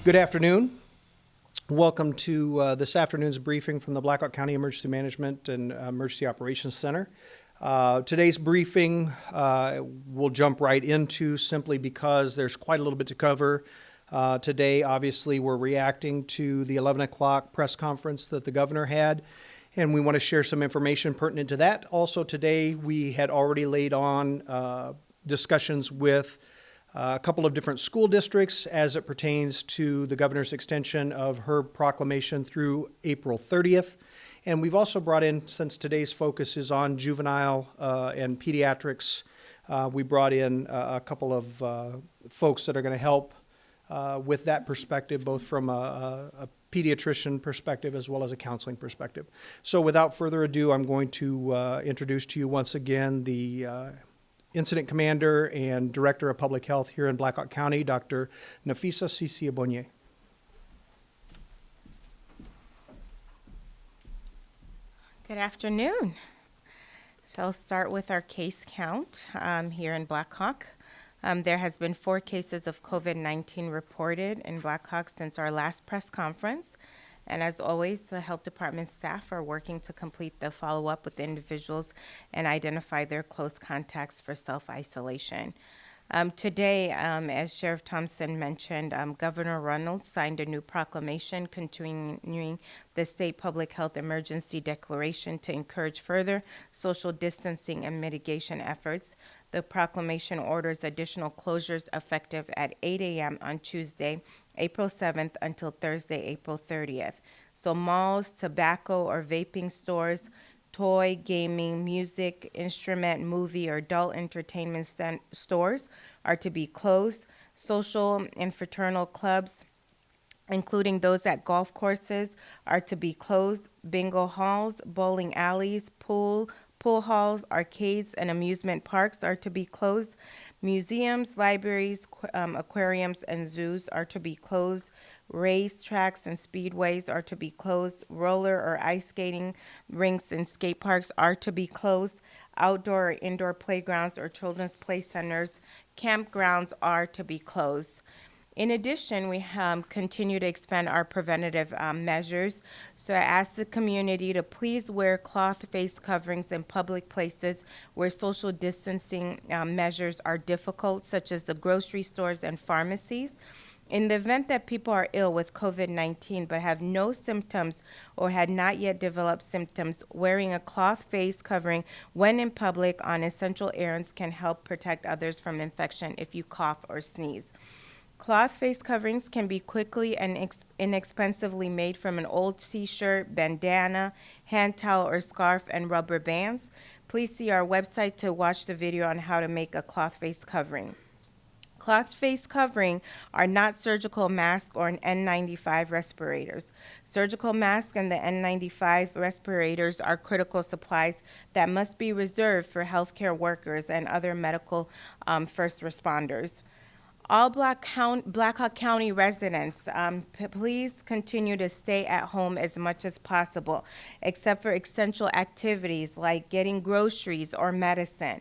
Good afternoon. Welcome to this afternoon's briefing from the Blackhawk County Emergency Management and Emergency Operations Center. Today's briefing we'll jump right into simply because there's quite a little bit to cover. Today, obviously, we're reacting to the 11 o'clock press conference that the governor had, and we want to share some information pertinent to that. Also today, we had already laid on discussions with a couple of different school districts as it pertains to the governor's extension of her proclamation through April 30th. And we've also brought in, since today's focus is on juvenile and pediatrics, we brought in a couple of folks that are going to help with that perspective, both from a pediatrician perspective as well as a counseling perspective. So without further ado, I'm going to introduce to you once again the Incident Commander and Director of Public Health here in Blackhawk County, Dr. Nafissa Cisse-Egbounye. Good afternoon. So I'll start with our case count here in Blackhawk. There has been 4 cases of COVID-19 reported in Blackhawk since our last press conference. And as always, the health department staff are working to complete the follow-up with the individuals and identify their close contacts for self-isolation. Today, as Sheriff Thompson mentioned, Governor Reynolds signed a new proclamation continuing the state public health emergency declaration to encourage further social distancing and mitigation efforts. The proclamation orders additional closures effective at 8 a.m. on Tuesday, April 7th until Thursday, April 30th. So malls, tobacco or vaping stores, toy, gaming, music, instrument, movie, or adult entertainment stores are to be closed. Social and fraternal clubs, including those at golf courses, are to be closed. Bingo halls, bowling alleys, pool halls, arcades, and amusement parks are to be closed. Museums, libraries, aquariums, and zoos are to be closed. Race tracks and speedways are to be closed. Roller or ice skating rinks and skate parks are to be closed. Outdoor or indoor playgrounds or children's play centers, campgrounds are to be closed. In addition, we continue to expand our preventative measures. So I ask the community to please wear cloth face coverings in public places where social distancing measures are difficult, such as the grocery stores and pharmacies. In the event that people are ill with COVID-19 but have no symptoms or had not yet developed symptoms, wearing a cloth face covering when in public on essential errands can help protect others from infection if you cough or sneeze. Cloth face coverings can be quickly and inexpensively made from an old t-shirt, bandana, hand towel, or scarf, and rubber bands. Please see our website to watch the video on how to make a cloth face covering. Cloth face covering are not surgical masks or an N95 respirators. Surgical masks and the N95 respirators are critical supplies that must be reserved for healthcare workers and other medical first responders. All Blackhawk County residents, please continue to stay at home as much as possible, except for essential activities like getting groceries or medicine.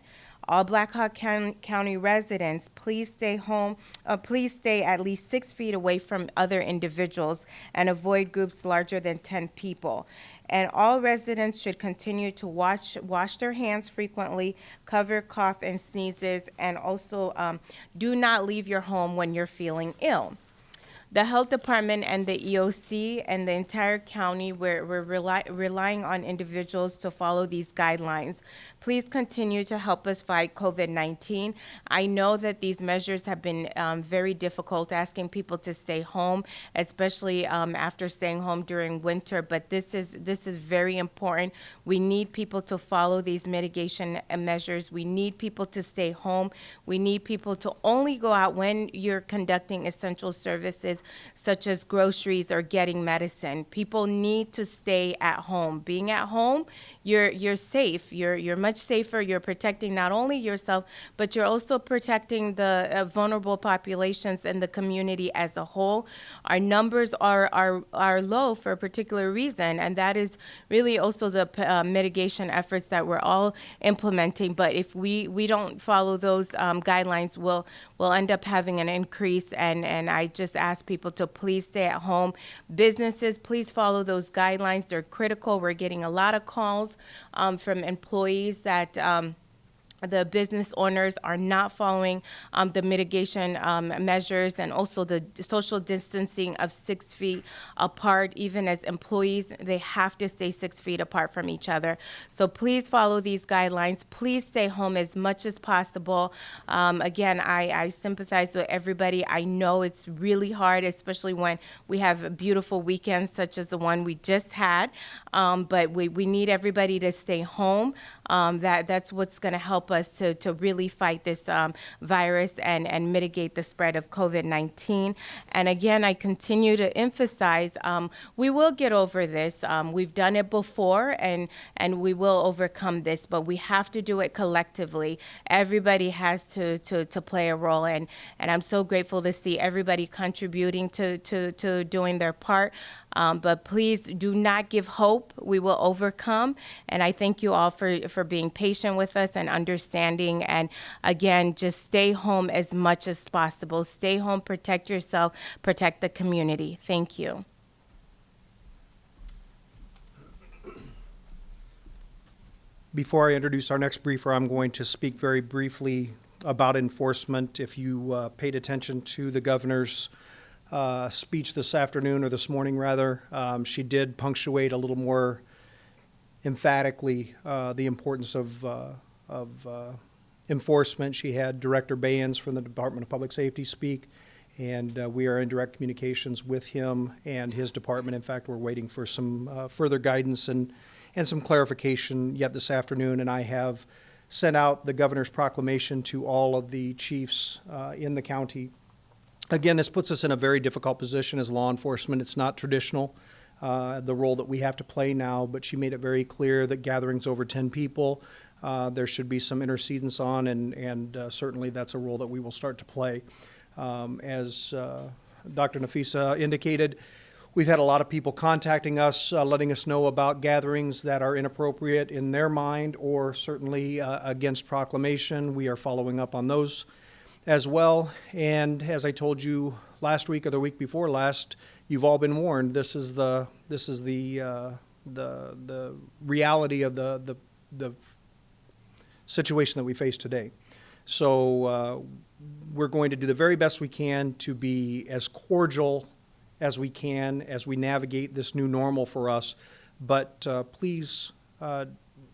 All Blackhawk County residents, please stay home. Please stay at least 6 feet away from other individuals and avoid groups larger than 10 people. And all residents should continue to wash their hands frequently, cover cough and sneezes, and also do not leave your home when you're feeling ill. The health department and the EOC and the entire county, we're relying on individuals to follow these guidelines. Please continue to help us fight COVID-19. I know that these measures have been very difficult, asking people to stay home, especially after staying home during winter, but this is very important. We need people to follow these mitigation measures. We need people to stay home. We need people to only go out when you're conducting essential services, such as groceries or getting medicine. People need to stay at home. Being at home, you're safe. You're much much safer. You're protecting not only yourself, but you're also protecting the vulnerable populations and the community as a whole. Our numbers are low for a particular reason, and that is really also the mitigation efforts that we're all implementing. But if we don't follow those guidelines, we'll end up having an increase, and I just ask people to please stay at home. Businesses, please follow those guidelines. They're critical. We're getting a lot of calls from employees that the business owners are not following the mitigation measures, and also the social distancing of 6 feet apart. Even as employees, they have to stay 6 feet apart from each other. So please follow these guidelines. Please stay home as much as possible. Again, I sympathize with everybody. I know it's really hard, especially when we have beautiful weekends such as the one we just had. But we need everybody to stay home. That's what's going to help us to really fight this virus and mitigate the spread of COVID-19. And again, I continue to emphasize we will get over this. We've done it before, and we will overcome this, but we have to do it collectively. Everybody has to play a role, and I'm so grateful to see everybody contributing to doing their part. But please do not give hope. We will overcome. And I thank you all for being patient with us and understanding. And again, just stay home as much as possible. Stay home, protect yourself, protect the community. Thank you. Before I introduce our next briefer, I'm going to speak very briefly about enforcement. If you paid attention to the governor's speech this afternoon, or this morning rather, she did punctuate a little more emphatically the importance of enforcement. She had Director Bayans from the Department of Public Safety speak, and we are in direct communications with him and his department. In fact, we're waiting for some further guidance and some clarification yet this afternoon, and I have sent out the governor's proclamation to all of the chiefs in the county. Again, this puts us in a very difficult position as law enforcement. It's not traditional, the role that we have to play now, but she made it very clear that gatherings over 10 people, there should be some intercedence on, and certainly that's a role that we will start to play. As Dr. Nafissa indicated, we've had a lot of people contacting us, letting us know about gatherings that are inappropriate in their mind, or certainly against Proclamation. We are following up on those as well. And as I told you last week or the week before last, you've all been warned. This is the reality of the situation that we face today. So we're going to do the very best we can to be as cordial as we can as we navigate this new normal for us. But please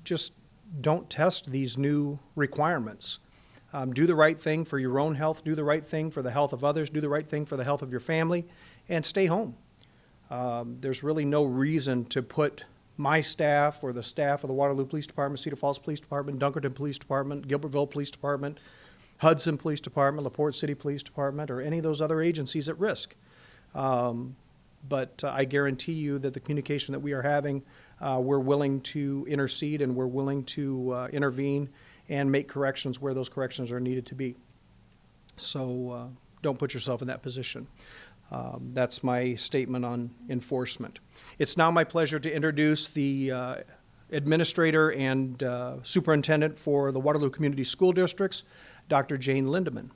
just don't test these new requirements. Do the right thing for your own health, do the right thing for the health of others, do the right thing for the health of your family, and stay home. There's really no reason to put my staff or the staff of the Waterloo Police Department, Cedar Falls Police Department, Dunkerton Police Department, Gilbertville Police Department, Hudson Police Department, LaPorte City Police Department, or any of those other agencies at risk. But I guarantee you that the communication that we are having, we're willing to intercede, and we're willing to intervene and make corrections where those corrections are needed to be. So don't put yourself in that position. That's my statement on enforcement. It's now my pleasure to introduce the Administrator and Superintendent for the Waterloo Community School Districts, Dr. Jane Lindaman.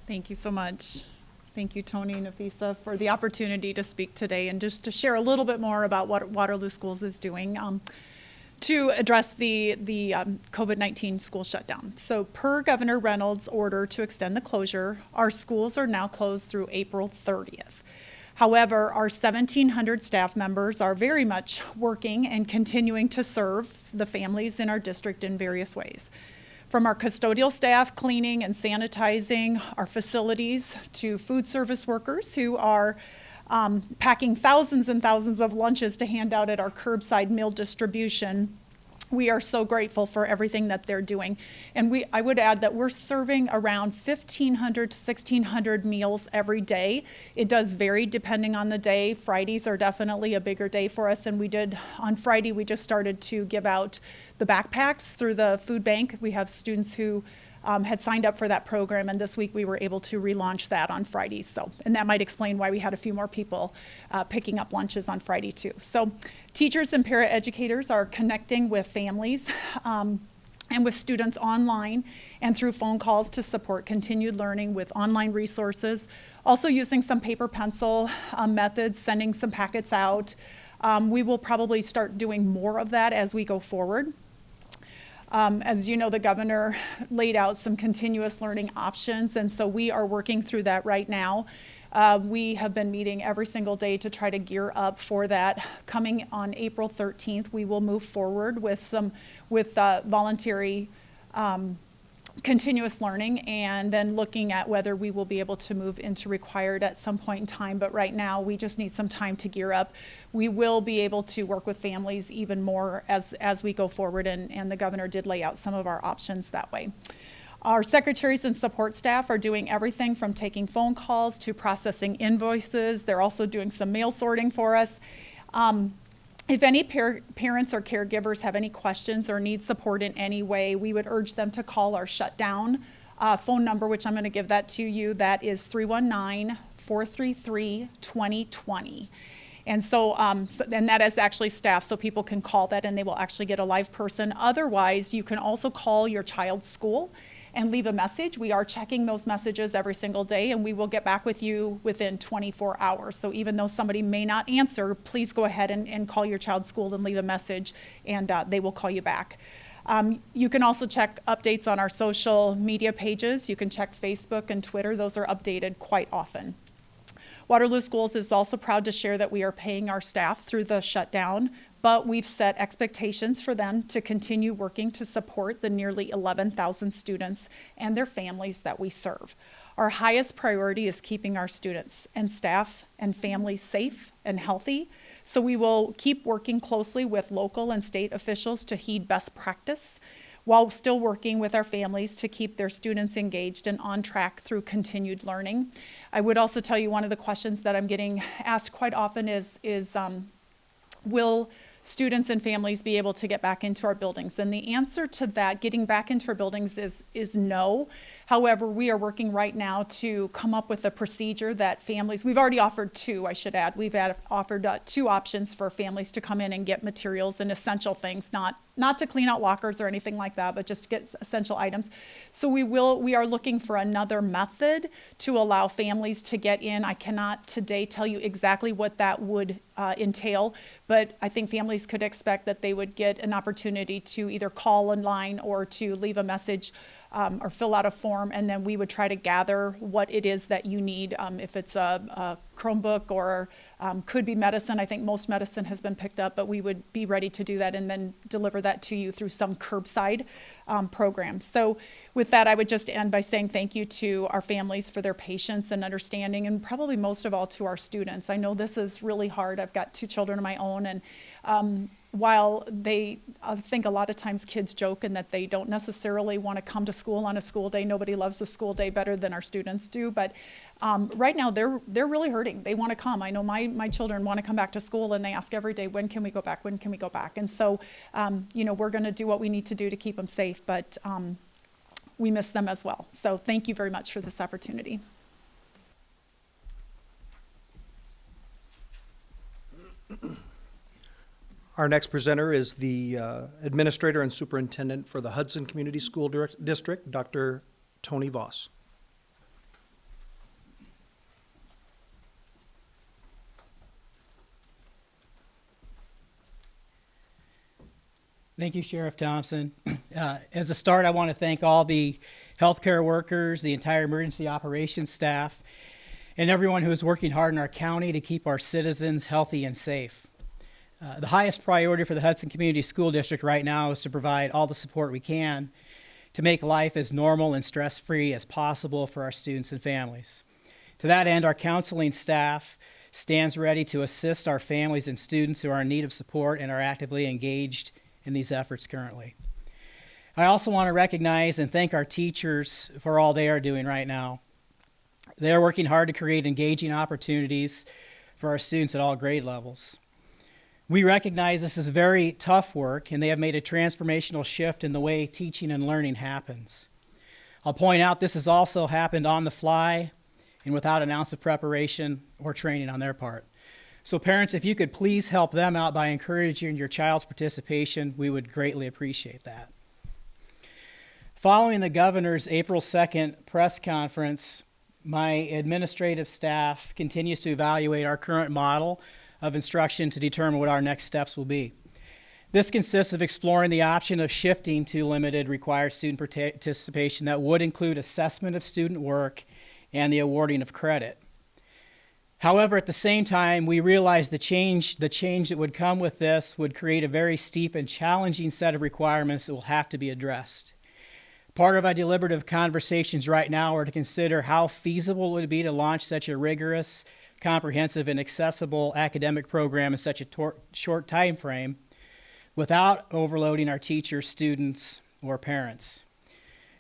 Thank you so much. Thank you, Tony and Nafissa, for the opportunity to speak today and just to share a little bit more about what Waterloo Schools is doing to address the COVID-19 school shutdown. So per Governor Reynolds' order to extend the closure, our schools are now closed through April 30th. However, our 1,700 staff members are very much working and continuing to serve the families in our district in various ways. From our custodial staff cleaning and sanitizing our facilities to food service workers who are packing thousands and thousands of lunches to hand out at our curbside meal distribution. we are so grateful for everything that they're doing. And I would add that we're serving around 1,500 to 1,600 meals every day. It does vary depending on the day. Fridays are definitely a bigger day for us. And on Friday, we just started to give out the backpacks through the food bank. We have students who had signed up for that program, and this week we were able to relaunch that on Fridays. And that might explain why we had a few more people picking up lunches on Friday too. So teachers and paraeducators are connecting with families and with students online and through phone calls to support continued learning with online resources. Also using some paper pencil methods, sending some packets out. We will probably start doing more of that as we go forward. As you know, the governor laid out some continuous learning options, and so we are working through that right now. We have been meeting every single day to try to gear up for that. Coming on April 13th, we will move forward with voluntary continuous learning, and then looking at whether we will be able to move into required at some point in time. But right now, we just need some time to gear up. We will be able to work with families even more as we go forward, and the governor did lay out some of our options that way. Our secretaries and support staff are doing everything from taking phone calls to processing invoices. They're also doing some mail sorting for us. If any parents or caregivers have any questions or need support in any way, we would urge them to call our shutdown phone number, which I'm going to give that to you. That is 319-433-2020. And and that is actually staff, so people can call that and they will actually get a live person. Otherwise, you can also call your child's school and leave a message. We are checking those messages every single day, and we will get back with you within 24 hours. So even though somebody may not answer, please go ahead and call your child's school and leave a message, and they will call you back. You can also check updates on our social media pages. You can check Facebook and Twitter. Those are updated quite often. Waterloo Schools is also proud to share that we are paying our staff through the shutdown, but we've set expectations for them to continue working to support the nearly 11,000 students and their families that we serve. Our highest priority is keeping our students and staff and families safe and healthy, so we will keep working closely with local and state officials to heed best practice, while still working with our families to keep their students engaged and on track through continued learning. I would also tell you one of the questions that I'm getting asked quite often is will students and families be able to get back into our buildings? And the answer to that, getting back into our buildings, is no. However, we are working right now to come up with a procedure that families, we've already offered two, I should add. We've offered two options for families to come in and get materials and essential things, not to clean out lockers or anything like that, but just to get essential items. So we are looking for another method to allow families to get in. I cannot today tell you exactly what that would entail, but I think families could expect that they would get an opportunity to either call online or to leave a message or fill out a form, and then we would try to gather what it is that you need. If it's a Chromebook or could be medicine. I think most medicine has been picked up, but we would be ready to do that and then deliver that to you through some curbside program. So with that, I would just end by saying thank you to our families for their patience and understanding, and probably most of all to our students. I know this is really hard. I've got two children of my own, and while I think a lot of times kids joke and that they don't necessarily want to come to school on a school day. Nobody loves a school day better than our students do, but right now they're really hurting. They want to come. I know my children want to come back to school, and they ask every day, when can we go back? When can we go back? And so, we're going to do what we need to do to keep them safe, but we miss them as well. So thank you very much for this opportunity. Our next presenter is the Administrator and Superintendent for the Hudson Community School District, Dr. Tony Voss. Thank you, Sheriff Thompson. As a start, I want to thank all the healthcare workers, the entire emergency operations staff, and everyone who is working hard in our county to keep our citizens healthy and safe. The highest priority for the Hudson Community School District right now is to provide all the support we can to make life as normal and stress-free as possible for our students and families. To that end, our counseling staff stands ready to assist our families and students who are in need of support and are actively engaged in these efforts currently. I also want to recognize and thank our teachers for all they are doing right now. They are working hard to create engaging opportunities for our students at all grade levels. We recognize this is very tough work, and they have made a transformational shift in the way teaching and learning happens. I'll point out this has also happened on the fly and without an ounce of preparation or training on their part. So parents, if you could please help them out by encouraging your child's participation, we would greatly appreciate that. Following the governor's April 2nd press conference, my administrative staff continues to evaluate our current model of instruction to determine what our next steps will be. This consists of exploring the option of shifting to limited required student participation that would include assessment of student work and the awarding of credit. However, at the same time, we realize the change that would come with this would create a very steep and challenging set of requirements that will have to be addressed. Part of our deliberative conversations right now are to consider how feasible it would be to launch such a rigorous, comprehensive, and accessible academic program in such a short time frame without overloading our teachers, students, or parents.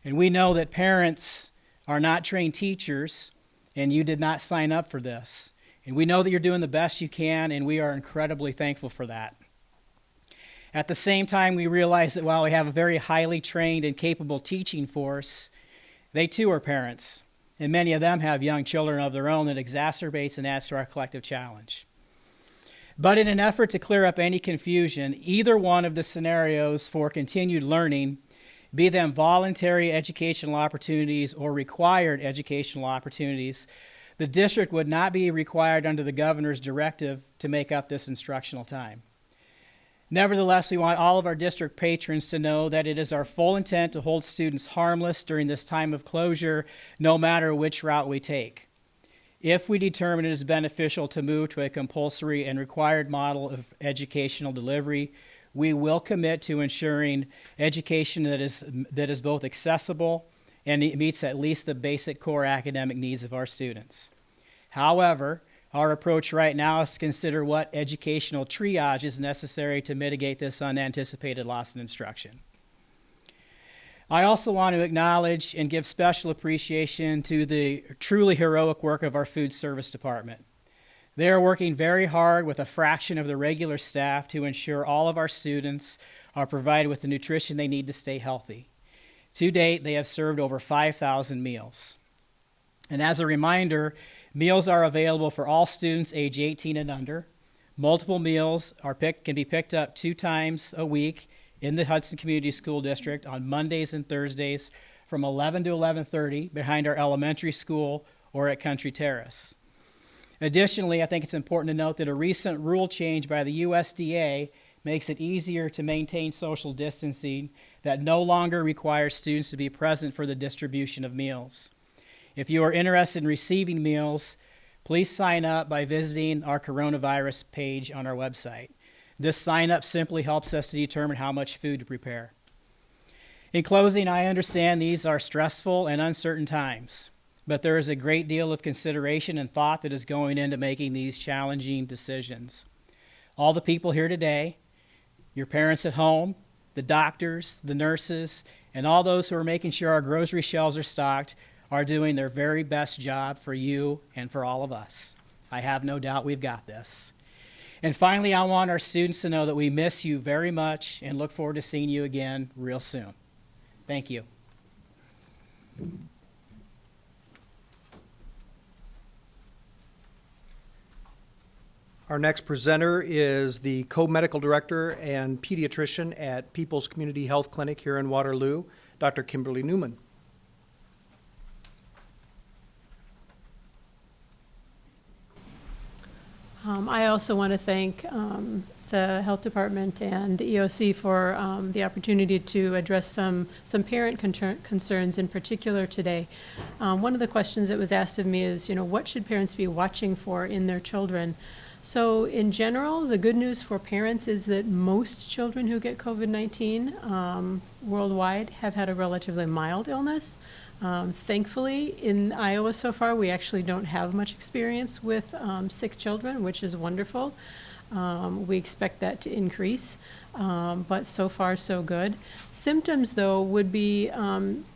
And we know that parents are not trained teachers, and you did not sign up for this. And we know that you're doing the best you can, and we are incredibly thankful for that. At the same time, we realize that while we have a very highly trained and capable teaching force, they too are parents, and many of them have young children of their own that exacerbates and adds to our collective challenge. But in an effort to clear up any confusion, either one of the scenarios for continued learning, be them voluntary educational opportunities or required educational opportunities, the district would not be required under the governor's directive to make up this instructional time. Nevertheless, we want all of our district patrons to know that it is our full intent to hold students harmless during this time of closure, no matter which route we take. If we determine it is beneficial to move to a compulsory and required model of educational delivery, we will commit to ensuring education that is both accessible and it meets at least the basic core academic needs of our students. However, our approach right now is to consider what educational triage is necessary to mitigate this unanticipated loss in instruction. I also want to acknowledge and give special appreciation to the truly heroic work of our food service department. They are working very hard with a fraction of the regular staff to ensure all of our students are provided with the nutrition they need to stay healthy. To date, they have served over 5,000 meals. And as a reminder, meals are available for all students age 18 and under. Multiple meals can be picked up 2 times a week in the Hudson Community School District on Mondays and Thursdays from 11 to 11:30 behind our elementary school or at Country Terrace. Additionally, I think it's important to note that a recent rule change by the USDA makes it easier to maintain social distancing that no longer requires students to be present for the distribution of meals. If you are interested in receiving meals, please sign up by visiting our coronavirus page on our website. This sign up simply helps us to determine how much food to prepare. In closing, I understand these are stressful and uncertain times, but there is a great deal of consideration and thought that is going into making these challenging decisions. All the people here today, your parents at home, the doctors, the nurses, and all those who are making sure our grocery shelves are stocked are doing their very best job for you and for all of us. I have no doubt we've got this. And finally, I want our students to know that we miss you very much and look forward to seeing you again real soon. Thank you. Our next presenter is the co-medical director and pediatrician at People's Community Health Clinic here in Waterloo, Dr. Kimberly Neumann. I also want to thank the health department and the EOC for the opportunity to address some parent concerns in particular today. One of the questions that was asked of me is, what should parents be watching for in their children? So in general, the good news for parents is that most children who get COVID-19 worldwide have had a relatively mild illness. Thankfully, in Iowa so far, we actually don't have much experience with sick children, which is wonderful. We expect that to increase, but so far so good. Symptoms, though, would be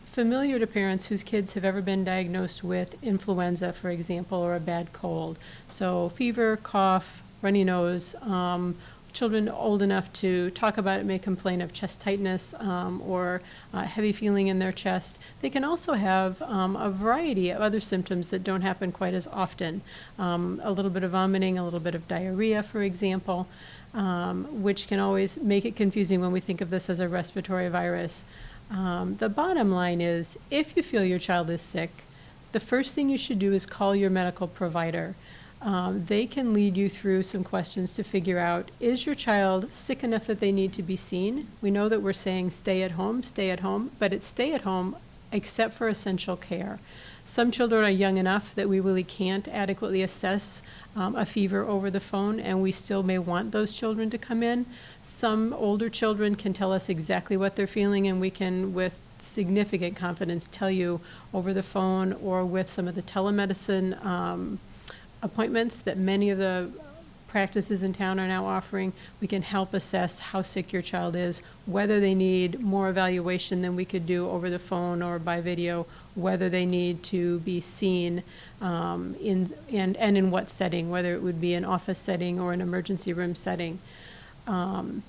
familiar to parents whose kids have ever been diagnosed with influenza, for example, or a bad cold. So fever, cough, runny nose. Children old enough to talk about it may complain of chest tightness or heavy feeling in their chest. They can also have a variety of other symptoms that don't happen quite as often. A little bit of vomiting, a little bit of diarrhea, for example, which can always make it confusing when we think of this as a respiratory virus. The bottom line is, if you feel your child is sick, the first thing you should do is call your medical provider. They can lead you through some questions to figure out, is your child sick enough that they need to be seen? We know that we're saying stay at home, but it's stay at home except for essential care. Some children are young enough that we really can't adequately assess a fever over the phone, and we still may want those children to come in. Some older children can tell us exactly what they're feeling, and we can, with significant confidence, tell you over the phone or with some of the telemedicine appointments that many of the practices in town are now offering. We can help assess how sick your child is, whether they need more evaluation than we could do over the phone or by video, whether they need to be seen in what setting, whether it would be an office setting or an emergency room setting. The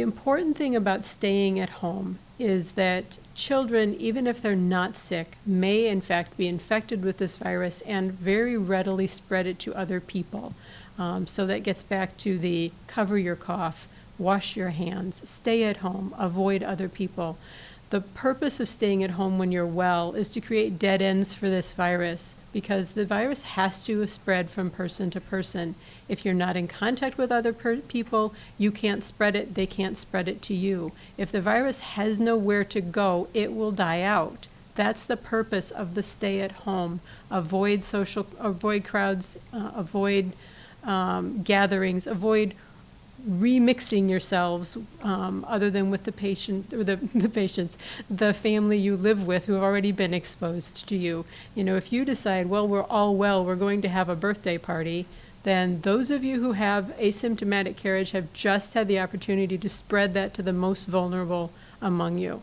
important thing about staying at home is that children, even if they're not sick, may in fact be infected with this virus and very readily spread it to other people. So that gets back to the cover your cough, wash your hands, stay at home, avoid other people. The purpose of staying at home when you're well is to create dead ends for this virus, because the virus has to spread from person to person. If you're not in contact with other people, you can't spread it, they can't spread it to you. If the virus has nowhere to go, it will die out. That's the purpose of the stay at home. Avoid crowds, avoid gatherings, avoid remixing yourselves other than with the patient or the family you live with who have already been exposed to you. You know, if you decide, well, we're all well, we're going to have a birthday party, then those of you who have asymptomatic carriage have just had the opportunity to spread that to the most vulnerable among you.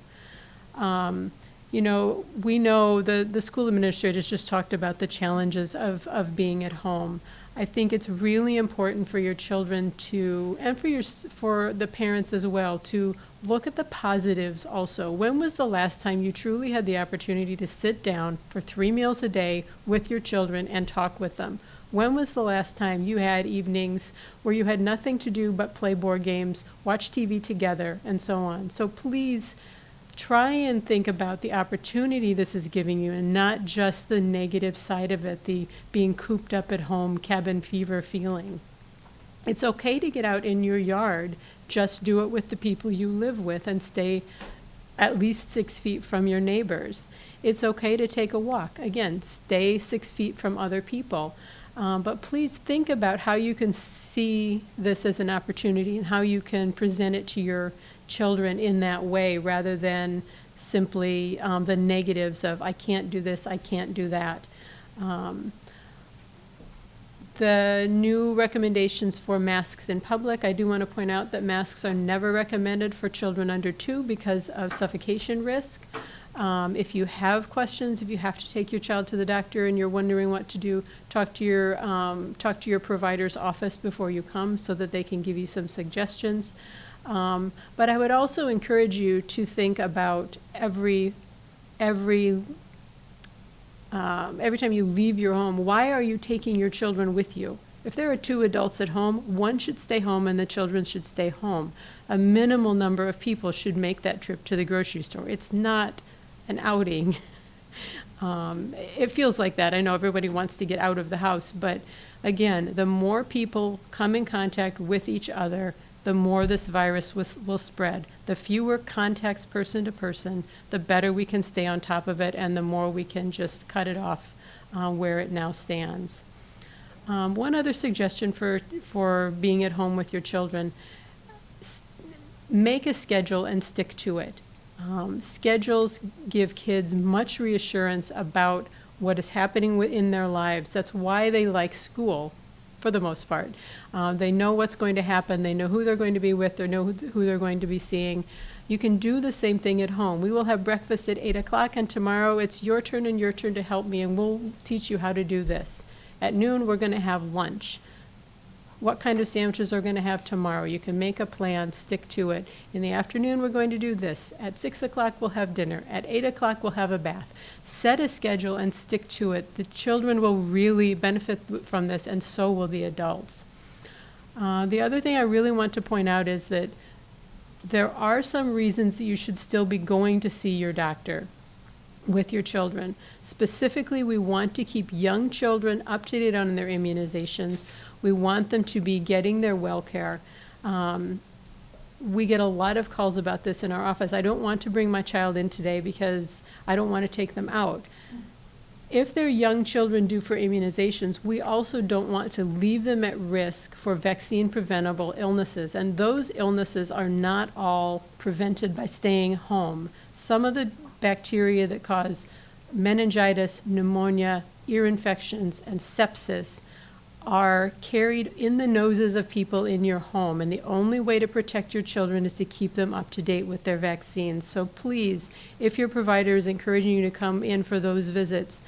You know, we know the school administrators just talked about the challenges of being at home. I think it's really important for your children to, and for the parents as well, to look at the positives also. When was the last time you truly had the opportunity to sit down for 3 meals a day with your children and talk with them? When was the last time you had evenings where you had nothing to do but play board games, watch TV together, and so on? So please try and think about the opportunity this is giving you and not just the negative side of it, the being cooped up at home, cabin fever feeling. It's okay to get out in your yard, just do it with the people you live with and stay at least 6 feet from your neighbors. It's okay to take a walk. Again, stay 6 feet from other people. But please think about how you can see this as an opportunity and how you can present it to your children in that way rather than simply the negatives of I can't do this, I can't do that. The new recommendations for masks in public, I do want to point out that masks are never recommended for children under 2 because of suffocation risk. If you have questions, if you have to take your child to the doctor and you're wondering what to do, talk to your provider's office before you come so that they can give you some suggestions. But I would also encourage you to think about every time you leave your home, why are you taking your children with you? If there are 2 adults at home, one should stay home and the children should stay home. A minimal number of people should make that trip to the grocery store. It's not an outing. It feels like that. I know everybody wants to get out of the house, but again, the more people come in contact with each other, the more this virus will spread. The fewer contacts person to person, the better we can stay on top of it, and the more we can just cut it off where it now stands. One other suggestion for being at home with your children, make a schedule and stick to it. Schedules give kids much reassurance about what is happening in their lives. That's why they like school. for the most part. They know what's going to happen. They know who they're going to be with. They know who they're going to be seeing. You can do the same thing at home. We will have breakfast at 8 o'clock, and tomorrow it's your turn and your turn to help me, and we'll teach you how to do this. At noon, we're going to have lunch. What kind of sandwiches are going to have tomorrow? You can make a plan, stick to it. In the afternoon, we're going to do this. At 6 o'clock, we'll have dinner. At 8 o'clock, we'll have a bath. Set a schedule and stick to it. The children will really benefit from this, and so will the adults. The other thing I really want to point out is that there are some reasons that you should still be going to see your doctor with your children. Specifically, we want to keep young children up to date on their immunizations. We want them to be getting their well care. We get a lot of calls about this in our office. I don't want to bring my child in today because I don't want to take them out. If they're young children due for immunizations, we also don't want to leave them at risk for vaccine-preventable illnesses. And those illnesses are not all prevented by staying home. Some of the bacteria that cause meningitis, pneumonia, ear infections, and sepsis are carried in the noses of people in your home, and the only way to protect your children is to keep them up to date with their vaccines. So please, if your provider is encouraging you to come in for those visits,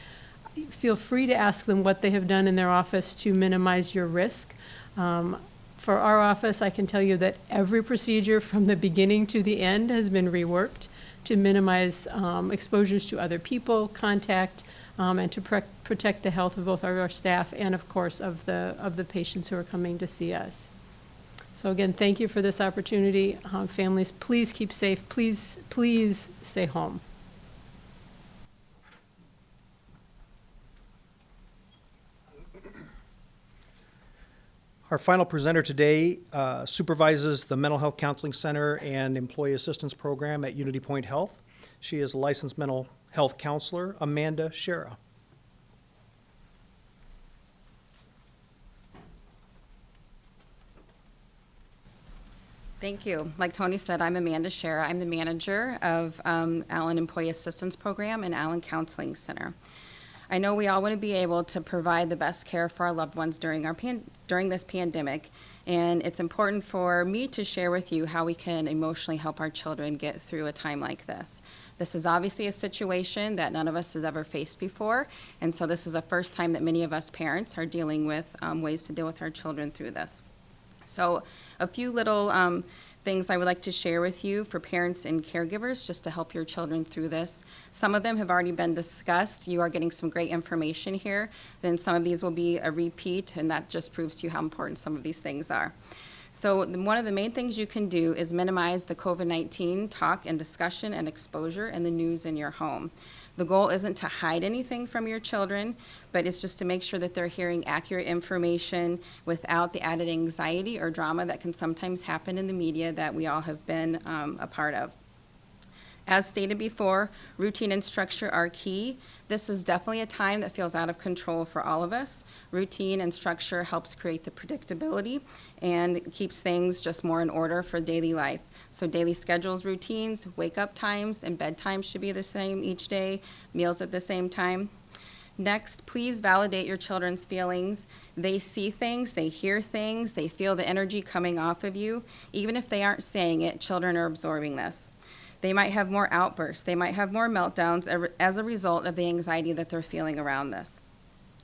feel free to ask them what they have done in their office to minimize your risk. For our office, I can tell you that every procedure from the beginning to the end has been reworked to minimize exposures to other people, contact, and to protect the health of both our staff and, of course, of the patients who are coming to see us. So again, thank you for this opportunity. Families, please keep safe. Please stay home. Our final presenter today supervises the Mental Health Counseling Center and Employee Assistance Program at Unity Point Health. She is a licensed mental health counselor, Amanda Schara. Thank you. Like Tony said, I'm Amanda Schara. I'm the manager of Allen Employee Assistance Program and Allen Counseling Center. I know we all want to be able to provide the best care for our loved ones during this pandemic, and it's important for me to share with you how we can emotionally help our children get through a time like this. This is obviously a situation that none of us has ever faced before, and so this is the first time that many of us parents are dealing with ways to deal with our children through this. So a few little things I would like to share with you for parents and caregivers just to help your children through this. Some of them have already been discussed. You are getting some great information here. Then some of these will be a repeat, and that just proves to you how important some of these things are. So one of the main things you can do is minimize the COVID-19 talk and discussion and exposure and the news in your home. The goal isn't to hide anything from your children, but it's just to make sure that they're hearing accurate information without the added anxiety or drama that can sometimes happen in the media that we all have been a part of. As stated before, routine and structure are key. This is definitely a time that feels out of control for all of us. Routine and structure helps create the predictability and keeps things just more in order for daily life. So daily schedules, routines, wake-up times, and bedtime should be the same each day, meals at the same time. Next, please validate your children's feelings. They see things, they hear things, they feel the energy coming off of you. Even if they aren't saying it, children are absorbing this. They might have more outbursts. They might have more meltdowns as a result of the anxiety that they're feeling around this.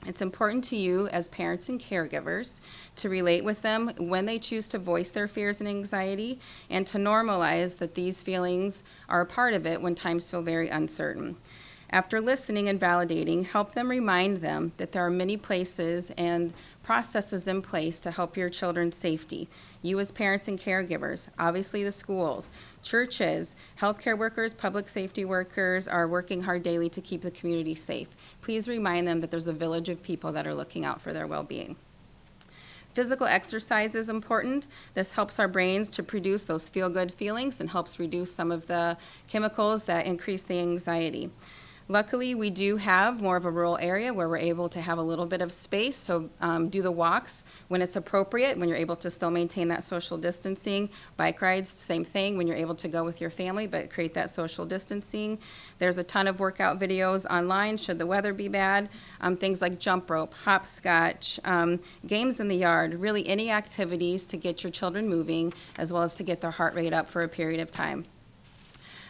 It's important to you as parents and caregivers to relate with them when they choose to voice their fears and anxiety, and to normalize that these feelings are a part of it when times feel very uncertain. After listening and validating, help them remind them that there are many places and processes in place to help your children's safety. You as parents and caregivers, obviously the schools, churches, healthcare workers, public safety workers are working hard daily to keep the community safe. Please remind them that there's a village of people that are looking out for their well-being. Physical exercise is important. This helps our brains to produce those feel-good feelings and helps reduce some of the chemicals that increase the anxiety. Luckily, we do have more of a rural area where we're able to have a little bit of space, so do the walks when it's appropriate, when you're able to still maintain that social distancing. Bike rides, same thing, when you're able to go with your family, but create that social distancing. There's a ton of workout videos online, should the weather be bad. Things like jump rope, hopscotch, games in the yard, really any activities to get your children moving, as well as to get their heart rate up for a period of time.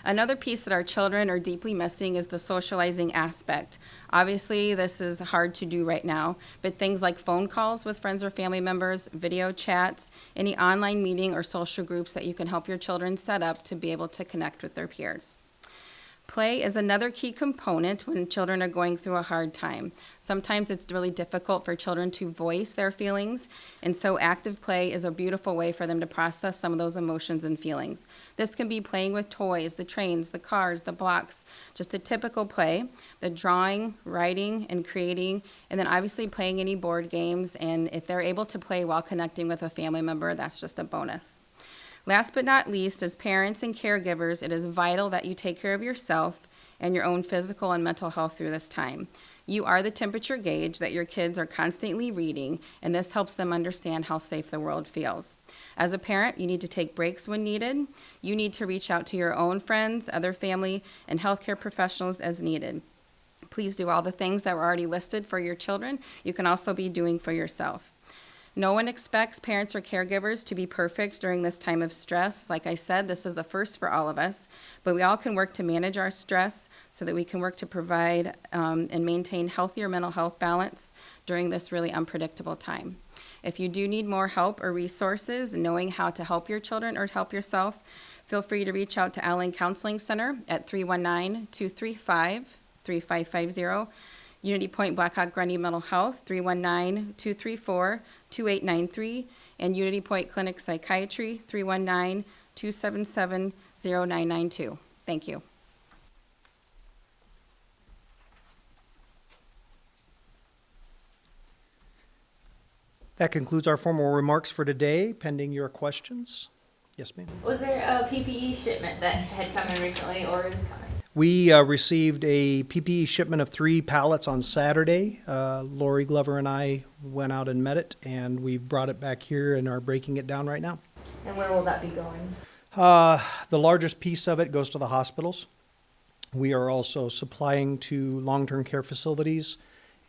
Another piece that our children are deeply missing is the socializing aspect. Obviously, this is hard to do right now, but things like phone calls with friends or family members, video chats, any online meeting or social groups that you can help your children set up to be able to connect with their peers. Play is another key component when children are going through a hard time. Sometimes it's really difficult for children to voice their feelings, and so active play is a beautiful way for them to process some of those emotions and feelings. This can be playing with toys, the trains, the cars, the blocks, just the typical play, the drawing, writing, and creating, and then obviously playing any board games, and if they're able to play while connecting with a family member, that's just a bonus. Last but not least, as parents and caregivers, it is vital that you take care of yourself and your own physical and mental health through this time. You are the temperature gauge that your kids are constantly reading, and this helps them understand how safe the world feels. As a parent, you need to take breaks when needed. You need to reach out to your own friends, other family, and healthcare professionals as needed. Please do all the things that were already listed for your children. You can also be doing for yourself. No one expects parents or caregivers to be perfect during this time of stress. Like I said, this is a first for all of us, but we all can work to manage our stress so that we can work to provide and maintain healthier mental health balance during this really unpredictable time. If you do need more help or resources knowing how to help your children or help yourself, feel free to reach out to Allen Counseling Center at 319-235-3550. Unity Point Blackhawk Grundy Mental Health, 319-234-2893, and Unity Point Clinic Psychiatry, 319-277-0992. Thank you. That concludes our formal remarks for today, pending your questions. Yes, ma'am. Was there a PPE shipment that had come in recently or is coming? We received a PPE shipment of 3 pallets on Saturday. Lori Glover and I went out and met it, and we've brought it back here and are breaking it down right now. And where will that be going? The largest piece of it goes to the hospitals. We are also supplying to long-term care facilities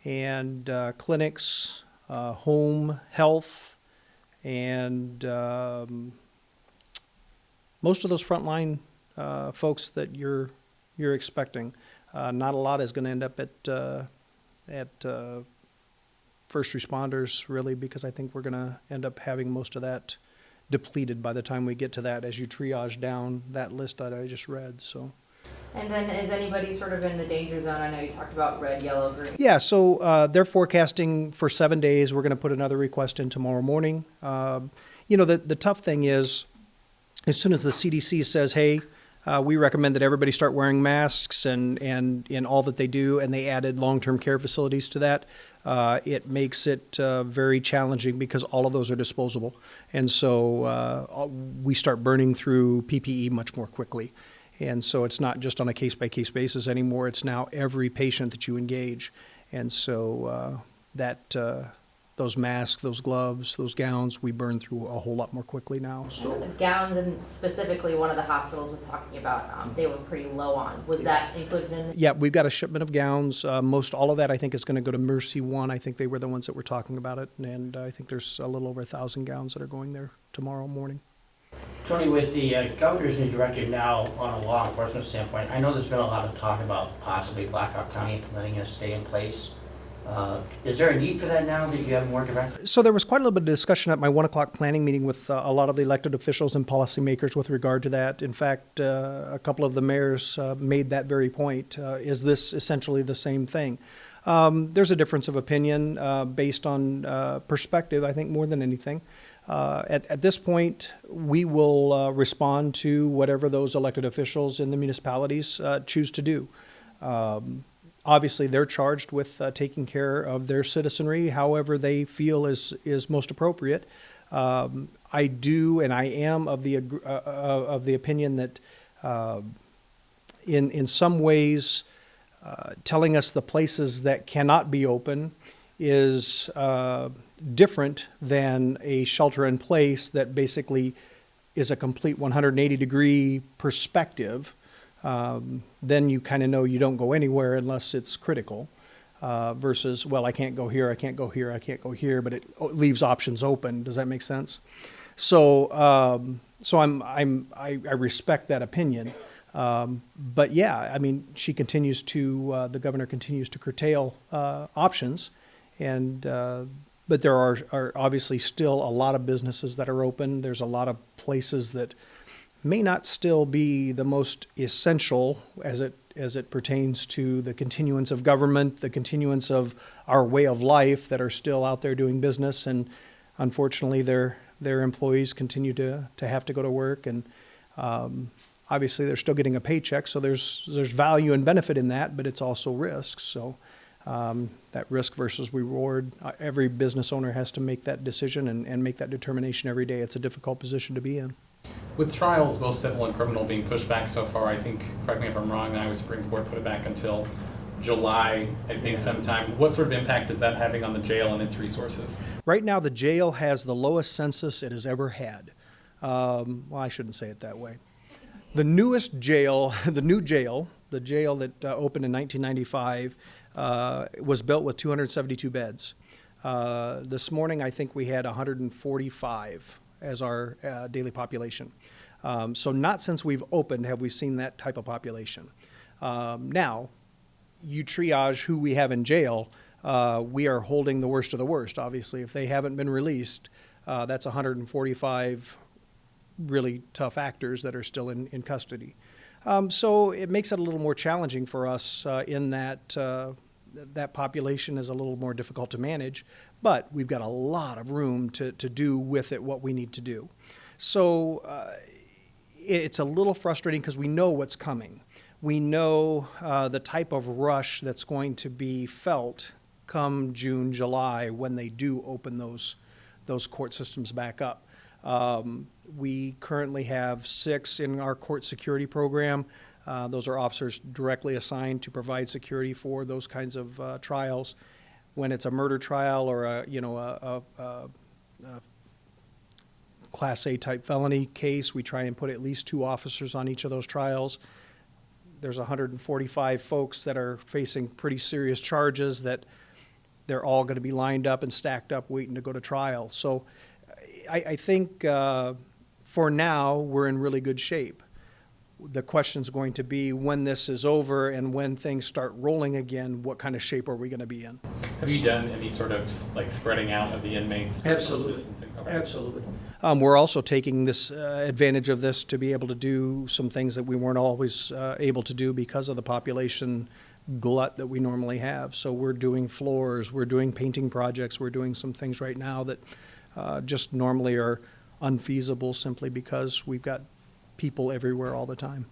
and clinics, home health, and most of those frontline folks that you're expecting. Not a lot is going to end up at first responders, really, because I think we're going to end up having most of that depleted by the time we get to that as you triage down that list that I just read. So. And then is anybody sort of in the danger zone? I know you talked about red, yellow, green. Yeah, so they're forecasting for 7 days. We're going to put another request in tomorrow morning. The tough thing is, as soon as the CDC says, hey, we recommend that everybody start wearing masks and in all that they do, and they added long-term care facilities to that, it makes it very challenging because all of those are disposable. And so we start burning through PPE much more quickly. And so it's not just on a case-by-case basis anymore. It's now every patient that you engage. And so those masks, those gloves, those gowns, we burn through a whole lot more quickly now. So the gowns, and specifically one of the hospitals was talking about, they were pretty low on. Was that included in the? Yeah, we've got a shipment of gowns. Most all of that, I think, is going to go to Mercy One. I think they were the ones that were talking about it. And I think there's a little over 1,000 gowns that are going there tomorrow morning. Tony, with the governor's new directive now on a law enforcement standpoint, I know there's been a lot of talk about possibly Blackhawk County letting us stay in place. Is there a need for that now that you have more directives? So there was quite a little bit of discussion at my 1 o'clock planning meeting with a lot of the elected officials and policymakers with regard to that. In fact, a couple of the mayors made that very point. Is this essentially the same thing? There's a difference of opinion based on perspective, I think, more than anything. At this point, we will respond to whatever those elected officials in the municipalities choose to do. Obviously, they're charged with taking care of their citizenry however they feel is most appropriate. I do, and I am of the opinion that in some ways telling us the places that cannot be open is different than a shelter in place that basically is a complete 180-degree perspective. Then you kind of know you don't go anywhere unless it's critical, versus, well, I can't go here, I can't go here, I can't go here, but it leaves options open. Does that make sense? So, I respect that opinion. But yeah, I mean, the governor continues to curtail options, but there are obviously still a lot of businesses that are open. There's a lot of places that may not still be the most essential as it pertains to the continuance of government, the continuance of our way of life, that are still out there doing business, and unfortunately their employees continue to have to go to work, and obviously they're still getting a paycheck, so there's value and benefit in that, but it's also risk. So that risk versus reward, every business owner has to make that decision and make that determination every day. It's a difficult position to be in. With trials, both civil and criminal, being pushed back so far, I think, correct me if I'm wrong, the Iowa Supreme Court put it back until July, I think, sometime. What sort of impact is that having on the jail and its resources? Right now, the jail has the lowest census it has ever had. Well, I shouldn't say it that way. The newest jail, the jail that opened in 1995, was built with 272 beds. This morning, I think we had 145 as our daily population. So not since we've opened have we seen that type of population. Now, you triage who we have in jail, we are holding the worst of the worst. Obviously, if they haven't been released, that's 145 really tough actors that are still in custody. So it makes it a little more challenging for us in that that population is a little more difficult to manage, but we've got a lot of room to do with it what we need to do. So it's a little frustrating because we know what's coming. We know the type of rush that's going to be felt come June, July, when they do open those court systems back up. We currently have 6 in our court security program. Those are officers directly assigned to provide security for those kinds of trials. When it's a murder trial or a Class A type felony case, we try and put at least 2 officers on each of those trials. There's 145 folks that are facing pretty serious charges that they're all going to be lined up and stacked up waiting to go to trial. So I think for now we're in really good shape. The question's going to be when this is over and when things start rolling again, what kind of shape are we going to be in? Have you done any sort of spreading out of the inmates? Absolutely. Okay. Absolutely. We're also taking this advantage of this to be able to do some things that we weren't always able to do because of the population glut that we normally have. So we're doing floors, we're doing painting projects, we're doing some things right now that just normally are unfeasible simply because we've got people everywhere all the time.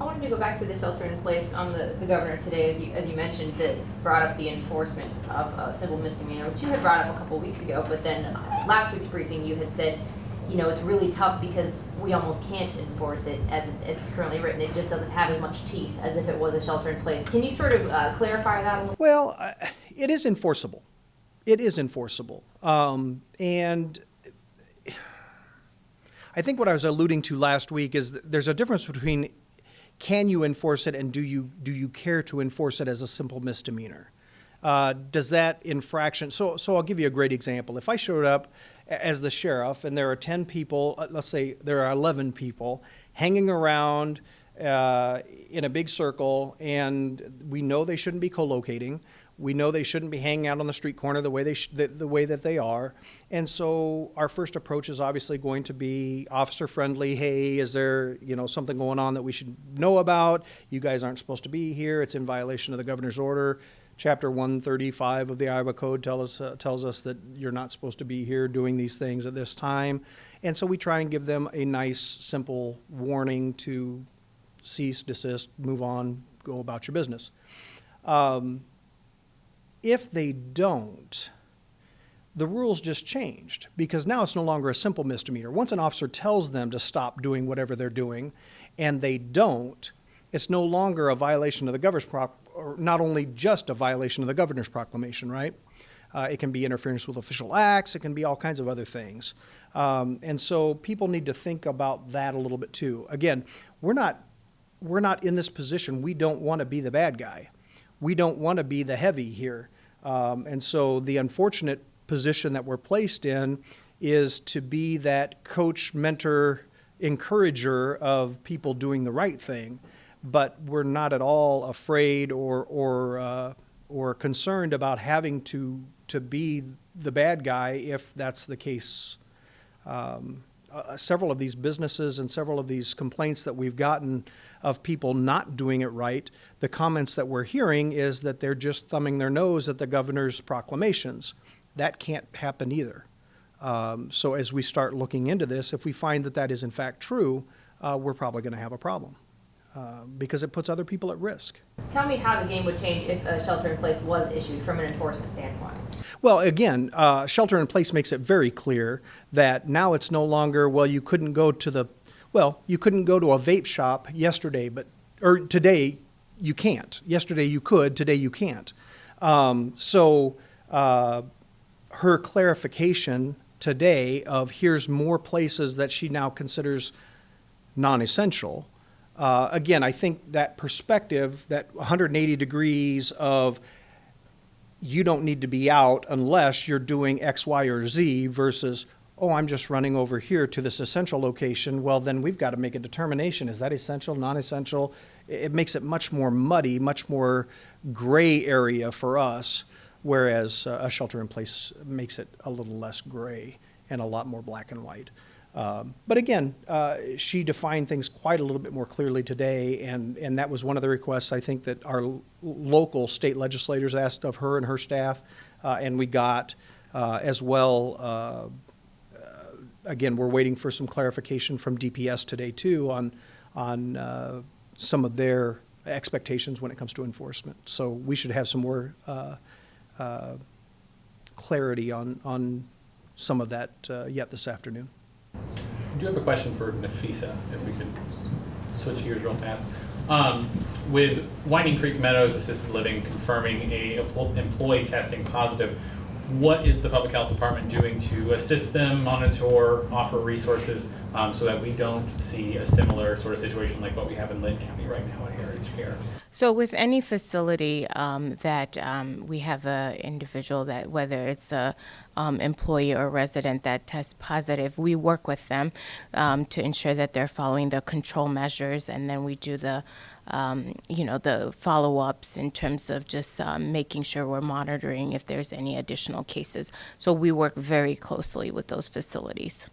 I wanted to go back to the shelter in place on the governor today, as you mentioned, that brought up the enforcement of civil misdemeanor, which you had brought up a couple of weeks ago, but then last week's briefing you had said, it's really tough because we almost can't enforce it as it's currently written. It just doesn't have as much teeth as if it was a shelter in place. Can you sort of clarify that a little? Well, it is enforceable. It is enforceable. And I think what I was alluding to last week is that there's a difference between can you enforce it and do you care to enforce it as a simple misdemeanor? Does that infraction, so I'll give you a great example. If I showed up as the sheriff and there are 10 people, let's say there are 11 people hanging around in a big circle, and we know they shouldn't be co-locating. We know they shouldn't be hanging out on the street corner the way that they are. And so our first approach is obviously going to be officer friendly. Hey, is there, something going on that we should know about? You guys aren't supposed to be here. It's in violation of the governor's order. Chapter 135 of the Iowa Code tells us that you're not supposed to be here doing these things at this time. And so we try and give them a nice, simple warning to cease, desist, move on, go about your business. If they don't, the rules just changed because now it's no longer a simple misdemeanor. Once an officer tells them to stop doing whatever they're doing and they don't, it's no longer a violation of the governor's or not only just a violation of the governor's proclamation, right? It can be interference with official acts. It can be all kinds of other things. And so people need to think about that a little bit too. Again, we're not in this position. We don't want to be the bad guy. We don't want to be the heavy here. And so the unfortunate position that we're placed in is to be that coach, mentor, encourager of people doing the right thing. But we're not at all afraid or concerned about having to be the bad guy if that's the case. Several of these businesses and several of these complaints that we've gotten of people not doing it right, the comments that we're hearing is that they're just thumbing their nose at the governor's proclamations. That can't happen either. So as we start looking into this, if we find that that is in fact true, we're probably going to have a problem because it puts other people at risk. Tell me how the game would change if a shelter in place was issued from an enforcement standpoint. Well, again, shelter in place makes it very clear that now it's no longer, well, you couldn't go to a vape shop yesterday, or today you can't. Yesterday you could, today you can't. So her clarification today of here's more places that she now considers non-essential. Again, I think that perspective, that 180 degrees of you don't need to be out unless you're doing X, Y, or Z versus, oh, I'm just running over here to this essential location. Well, then we've got to make a determination. Is that essential, non-essential? It makes it much more muddy, much more gray area for us, whereas a shelter in place makes it a little less gray and a lot more black and white. But again, she defined things quite a little bit more clearly today, and that was one of the requests I think that our local state legislators asked of her and her staff, and we got as well. Again, we're waiting for some clarification from DPS today too on some of their expectations when it comes to enforcement. So we should have some more clarity on some of that yet this afternoon. I do have a question for Nafissa, if we could switch gears real fast. With Winding Creek Meadows Assisted Living confirming a employee testing positive, what is the Public Health Department doing to assist them, monitor, offer resources so that we don't see a similar sort of situation like what we have in Lynn County right now at Heritage Care? So with any facility that we have an individual that, whether it's a employee or resident that tests positive, we work with them to ensure that they're following the control measures, and then we do the the follow-ups in terms of just making sure we're monitoring if there's any additional cases. So we work very closely with those facilities.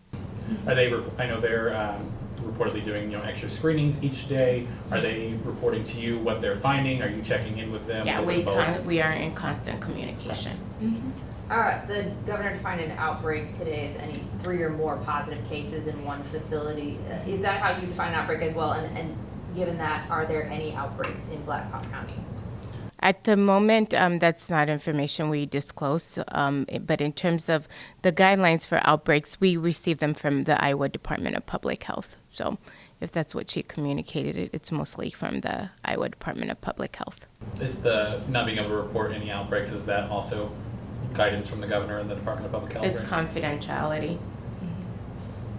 Are they? I know they're reportedly doing extra screenings each day. Are they reporting to you what they're finding? Are you checking in with them? Yeah, we are in constant communication. Mm-hmm. All right, the governor defined an outbreak today as any 3 or more positive cases in one facility. Is that how you define an outbreak as well? And given that, are there any outbreaks in Black Hawk County? At the moment, that's not information we disclose, but in terms of the guidelines for outbreaks, we receive them from the Iowa Department of Public Health. So if that's what she communicated, it's mostly from the Iowa Department of Public Health. Is the not being able to report any outbreaks, is that also guidance from the governor and the Department of Public Health? It's confidentiality.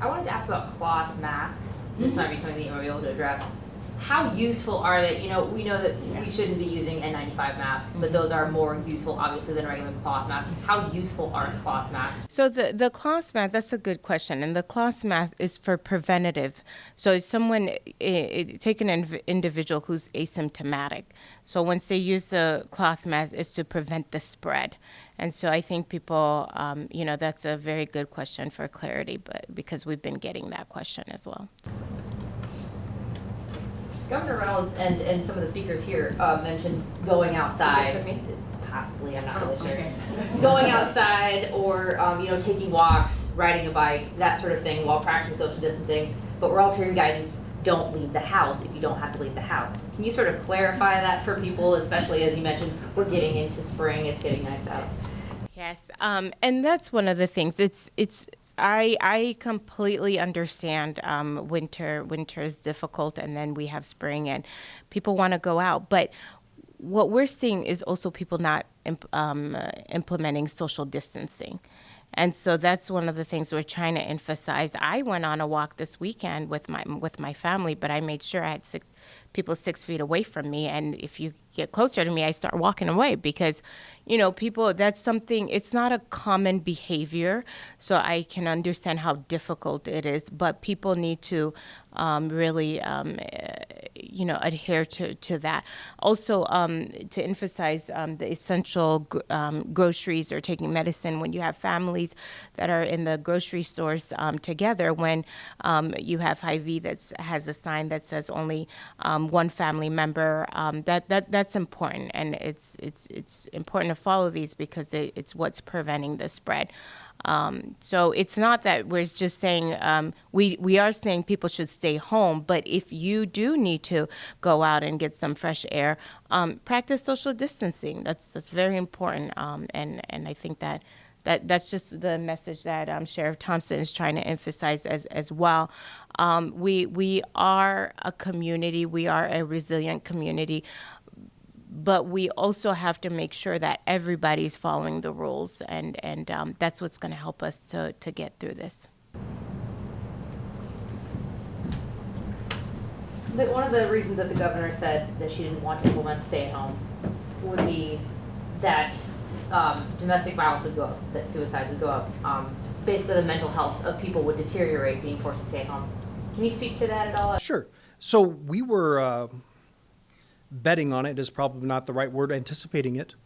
I wanted to ask about cloth masks. This might be something that you might be able to address. How useful are they? We know that we shouldn't be using N95 masks, but those are more useful, obviously, than regular cloth masks. How useful are cloth masks? So the cloth mask, that's a good question. And the cloth mask is for preventative. So if someone, take an individual who's asymptomatic. So once they use the cloth mask, it's to prevent the spread. And so I think people, that's a very good question for clarity, but because we've been getting that question as well. Governor Reynolds and some of the speakers here mentioned going outside. Is it for me? Possibly, I'm not really sure. Okay. Going outside or taking walks, riding a bike, that sort of thing while practicing social distancing. But we're also hearing guidance, don't leave the house if you don't have to leave the house. Can you sort of clarify that for people, especially as you mentioned, we're getting into spring, it's getting nice out? Yes, and that's one of the things. It's I completely understand winter is difficult, and then we have spring and people want to go out. But what we're seeing is also people not implementing social distancing. And so that's one of the things we're trying to emphasize. I went on a walk this weekend with my family, but I made sure I had people 6 feet away from me. And if you get closer to me, I start walking away because, people, that's something, it's not a common behavior. So I can understand how difficult it is, but people need to really, adhere to that. Also, to emphasize the essential groceries or taking medicine when you have families that are in the grocery stores together, when you have Hy-Vee that has a sign that says only one family member, that's important, and it's important to follow these because it's what's preventing the spread. So it's not that we're just saying, we are saying people should stay home, but if you do need to go out and get some fresh air, practice social distancing. That's very important, and I think that's just the message that Sheriff Thompson is trying to emphasize as well. We are a community, we are a resilient community, but we also have to make sure that everybody's following the rules, and that's what's going to help us to get through this. One of the reasons that the governor said that she didn't want to implement stay at home would be that domestic violence would go up, that suicides would go up. Basically, the mental health of people would deteriorate being forced to stay at home. Can you speak to that at all? Sure. So we were betting on it is probably not the right word, anticipating it,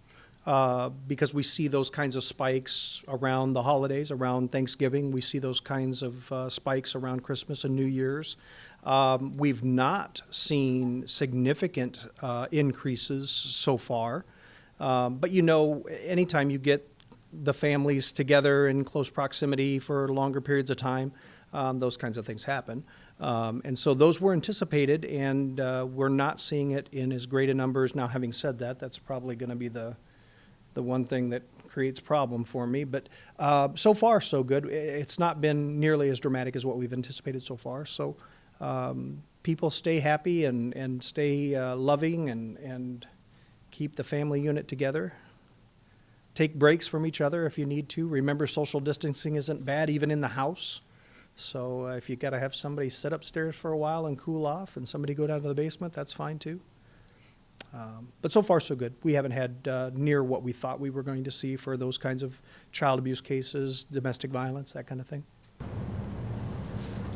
because we see those kinds of spikes around the holidays, around Thanksgiving. We see those kinds of spikes around Christmas and New Year's. We've not seen significant increases so far. But anytime you get the families together in close proximity for longer periods of time, those kinds of things happen. And so those were anticipated, and we're not seeing it in as great a numbers. Now, having said that, that's probably going to be the one thing that creates problem for me. But so far, so good. It's not been nearly as dramatic as what we've anticipated so far. So people stay happy and stay loving and keep the family unit together. Take breaks from each other if you need to. Remember, social distancing isn't bad even in the house. So if you got to have somebody sit upstairs for a while and cool off and somebody go down to the basement, that's fine too. But so far, so good. We haven't had near what we thought we were going to see for those kinds of child abuse cases, domestic violence, that kind of thing.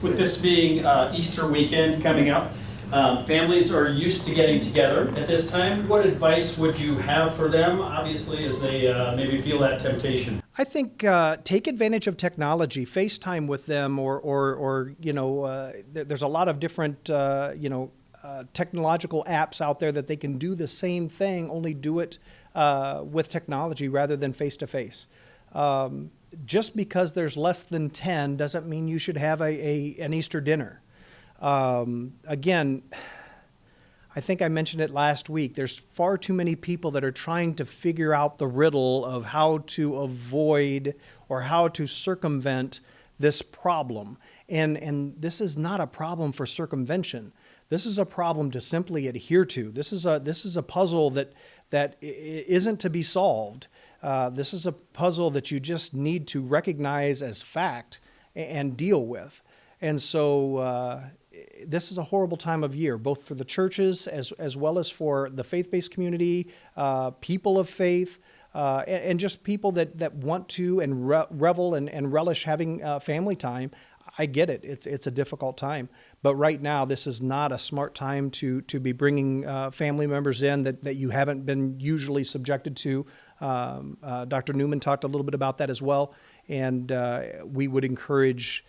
With this being Easter weekend coming up, families are used to getting together at this time. What advice would you have for them, obviously, as they maybe feel that temptation? I think take advantage of technology, FaceTime with them, or there's a lot of different technological apps out there that they can do the same thing, only do it with technology rather than face to face. Just because there's less than 10 doesn't mean you should have an Easter dinner. Again, I think I mentioned it last week. There's far too many people that are trying to figure out the riddle of how to avoid or how to circumvent this problem. And this is not a problem for circumvention. This is a problem to simply adhere to. This is a puzzle that isn't to be solved. This is a puzzle that you just need to recognize as fact and deal with. And so this is a horrible time of year, both for the churches as well as for the faith-based community, people of faith, and just people that want to and revel and relish having family time. I get it. It's a difficult time. But right now, this is not a smart time to be bringing family members in that you haven't been usually subjected to. Dr. Neumann talked a little bit about that as well. And we would encourage,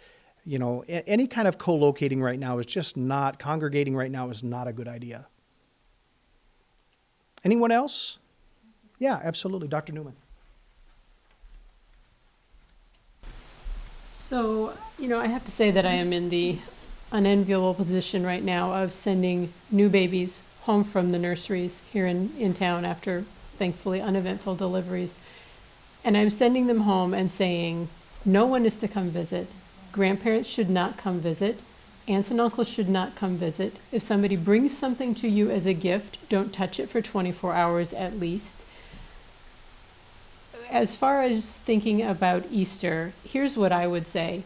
any kind of co-locating right now is just not, congregating right now is not a good idea. Anyone else? Yeah, absolutely. Dr. Neumann. So, I have to say that I am in the unenviable position right now of sending new babies home from the nurseries here in town after, thankfully, uneventful deliveries. And I'm sending them home and saying, No one is to come visit. Grandparents should not come visit. Aunts and uncles should not come visit. If somebody brings something to you as a gift, don't touch it for 24 hours at least. As far as thinking about Easter, here's what I would say.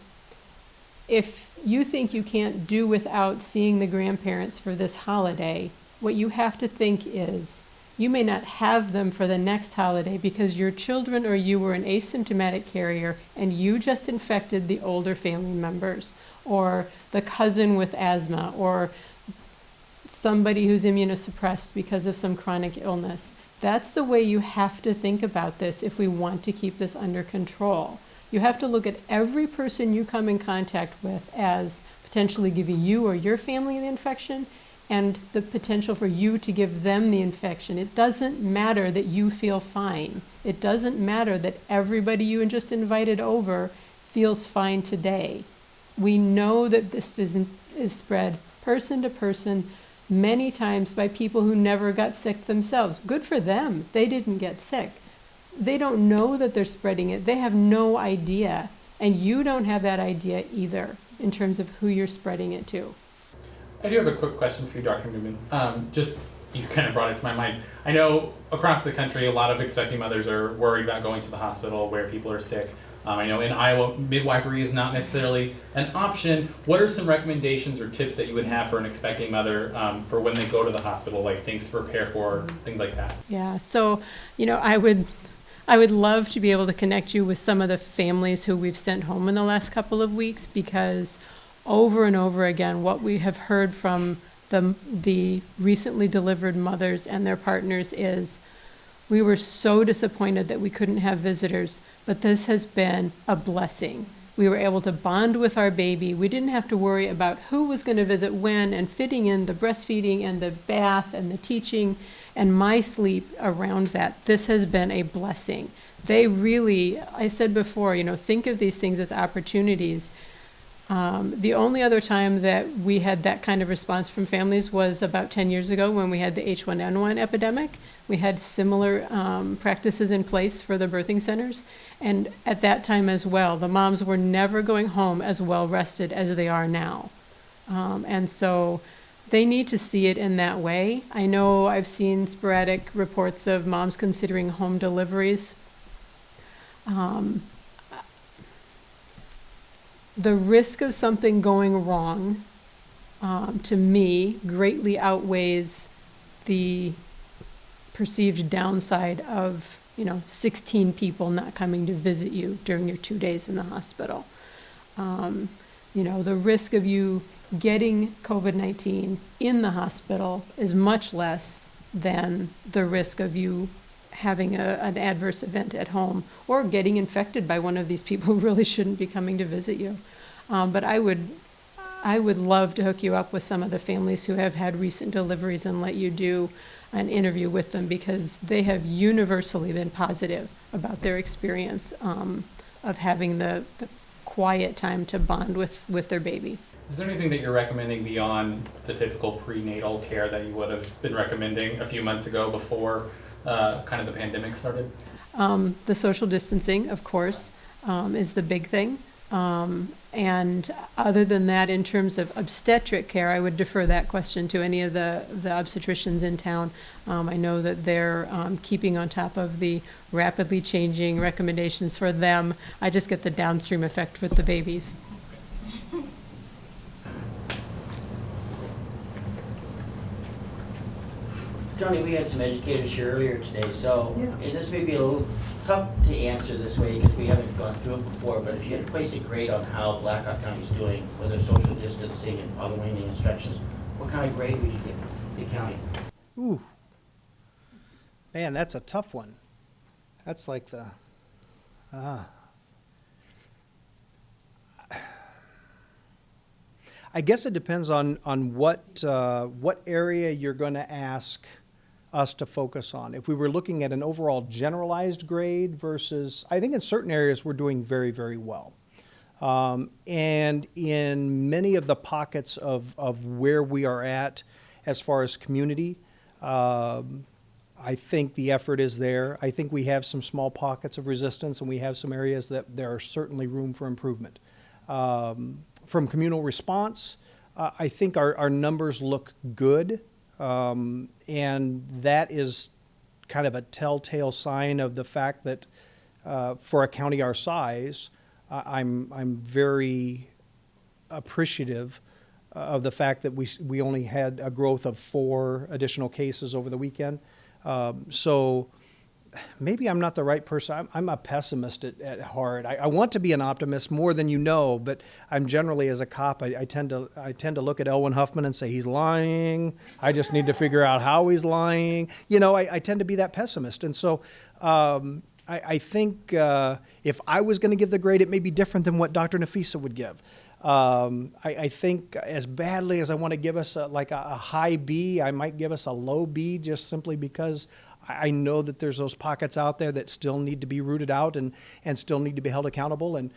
If you think you can't do without seeing the grandparents for this holiday, what you have to think is you may not have them for the next holiday because your children or you were an asymptomatic carrier and you just infected the older family members or the cousin with asthma or somebody who's immunosuppressed because of some chronic illness. That's the way you have to think about this if we want to keep this under control. You have to look at every person you come in contact with as potentially giving you or your family the infection and the potential for you to give them the infection. It doesn't matter that you feel fine. It doesn't matter that everybody you just invited over feels fine today. We know that this is spread person to person many times by people who never got sick themselves. Good for them. They didn't get sick. They don't know that they're spreading it. They have no idea. And you don't have that idea either in terms of who you're spreading it to. I do have a quick question for you, Dr. Neumann. You kind of brought it to my mind. I know across the country, a lot of expecting mothers are worried about going to the hospital where people are sick. I know in Iowa, midwifery is not necessarily an option. What are some recommendations or tips that you would have for an expecting mother for when they go to the hospital, like things to prepare for, things like that? Yeah, so, I would love to be able to connect you with some of the families who we've sent home in the last couple of weeks, because over and over again, what we have heard from the recently delivered mothers and their partners is, we were so disappointed that we couldn't have visitors, but this has been a blessing. We were able to bond with our baby. We didn't have to worry about who was going to visit when and fitting in the breastfeeding and the bath and the teaching and my sleep around that. This has been a blessing. They really, I said before, think of these things as opportunities. The only other time that we had that kind of response from families was about 10 years ago when we had the H1N1 epidemic. We had similar practices in place for the birthing centers. And at that time as well, the moms were never going home as well rested as they are now. And so they need to see it in that way. I know I've seen sporadic reports of moms considering home deliveries. The risk of something going wrong, to me, greatly outweighs the perceived downside of 16 people not coming to visit you during your 2 days in the hospital. The risk of you getting COVID-19 in the hospital is much less than the risk of you having an adverse event at home or getting infected by one of these people who really shouldn't be coming to visit you. But I would love to hook you up with some of the families who have had recent deliveries and let you do an interview with them, because they have universally been positive about their experience of having the quiet time to bond with their baby. Is there anything that you're recommending beyond the typical prenatal care that you would have been recommending a few months ago before kind of the pandemic started? The social distancing, of course, is the big thing. And other than that, in terms of obstetric care, I would defer that question to any of the obstetricians in town. I know that they're keeping on top of the rapidly changing recommendations for them. I just get the downstream effect with the babies. Tony, we had some educators here earlier today, so and this may be a little tough to answer this way because we haven't gone through it before, but if you had to place a grade on how Blackhawk County is doing with their social distancing and following the instructions, what kind of grade would you give the county? Ooh. Man, that's a tough one. That's like the, I guess it depends on what area you're going to ask us to focus on. If we were looking at an overall generalized grade versus, I think in certain areas we're doing very, very well. And in many of the pockets of where we are at as far as community, I I think the effort is there. I think we have some small pockets of resistance, and we have some areas that there are certainly room for improvement. From communal response, I think our numbers look good, and that is kind of a telltale sign of the fact that for a county our size, I'm very appreciative of the fact that we only had a growth of 4 additional cases over the weekend. So maybe I'm not the right person. I'm a pessimist at heart. I want to be an optimist more than you know, but I'm generally, as a cop, I tend to look at Elwin Huffman and say he's lying. I just need to figure out how he's lying. You know, I tend to be that pessimist, and so I think if I was going to give the grade, it may be different than what Dr. Nafissa would give. I think as badly as I want to give us a high B, I might give us a low B, just simply because I know that there's those pockets out there that still need to be rooted out and still need to be held accountable and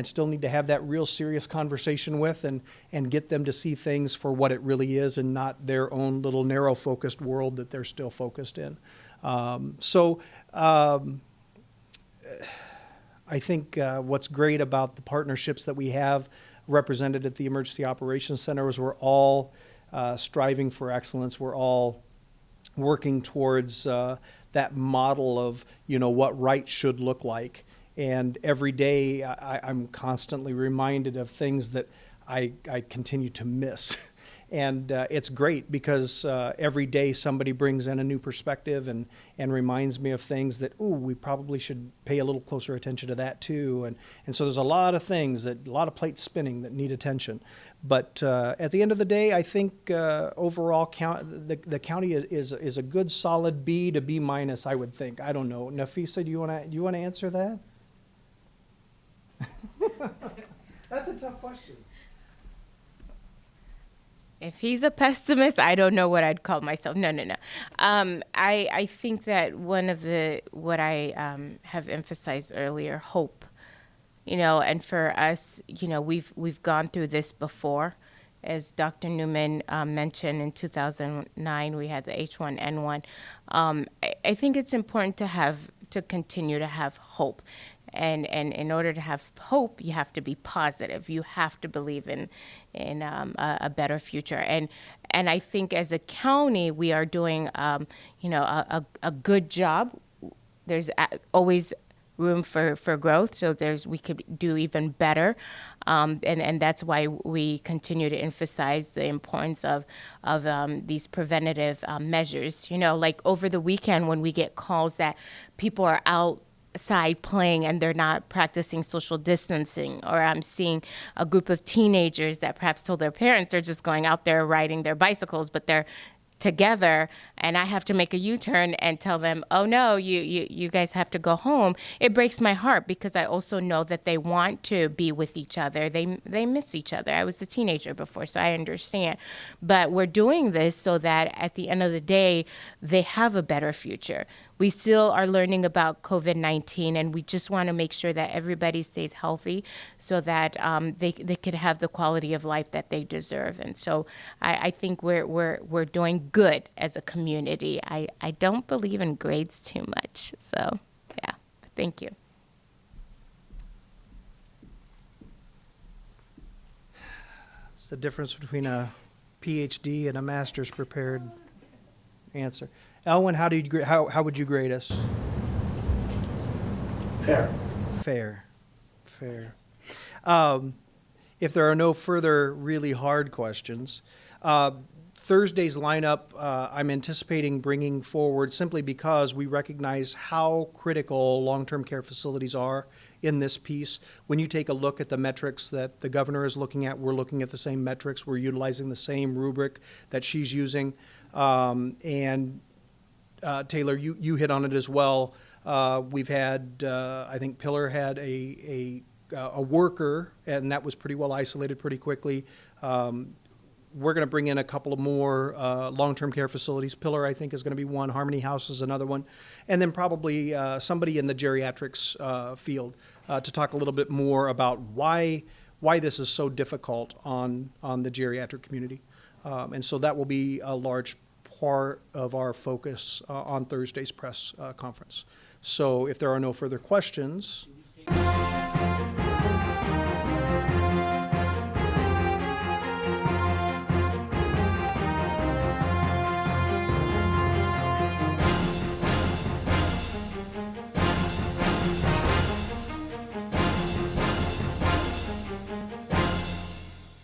still need to have that real serious conversation with and get them to see things for what it really is and not their own little narrow focused world that they're still focused in. I think what's great about the partnerships that we have represented at the Emergency Operations Center is we're all striving for excellence. We're all working towards that model of, you know, what right should look like. And every day I'm constantly reminded of things that I continue to miss. And it's great because every day somebody brings in a new perspective and reminds me of things that, ooh, we probably should pay a little closer attention to that too. And so there's a lot of things, a lot of plates spinning that need attention. But at the end of the day, I think overall the county is a good solid B to B minus, I would think. I don't know. Nafissa, do you want to answer that? That's a tough question. If he's a pessimist, I don't know what I'd call myself. No. I think that what I have emphasized earlier, hope, you know, and for us, you know, we've gone through this before. As Dr. Neumann mentioned, in 2009, we had the H1N1. I think it's important to continue to have hope. And in order to have hope, you have to be positive. You have to believe in a better future. And I think as a county, we are doing a good job. There's always room for growth, so we could do even better. And that's why we continue to emphasize the importance of these preventative measures. You know, like over the weekend when we get calls that people are outside playing and they're not practicing social distancing, or I'm seeing a group of teenagers that perhaps told their parents they're just going out there riding their bicycles, but they're together, and I have to make a U-turn and tell them, oh no, you guys have to go home. It breaks my heart because I also know that they want to be with each other. They miss each other. I was a teenager before, so I understand. But we're doing this so that at the end of the day, they have a better future. We still are learning about COVID-19, and we just want to make sure that everybody stays healthy so that they could have the quality of life that they deserve. And so I think we're doing good as a community. I don't believe in grades too much. So, yeah, thank you. It's the difference between a PhD and a master's prepared answer. Elwin, how would you grade us? Fair. If there are no further really hard questions, Thursday's lineup I'm anticipating bringing forward simply because we recognize how critical long-term care facilities are in this piece. When you take a look at the metrics that the governor is looking at, we're looking at the same metrics. We're utilizing the same rubric that she's using. And Taylor, you hit on it as well. We've had, I think Pillar had a worker, and that was pretty well isolated pretty quickly. We're going to bring in a couple of more long-term care facilities. Pillar, I think, is going to be one. Harmony House is another one. And then probably somebody in the geriatrics field to talk a little bit more about why this is so difficult on the geriatric community. And so that will be a large part of our focus on Thursday's press conference. So if there are no further questions.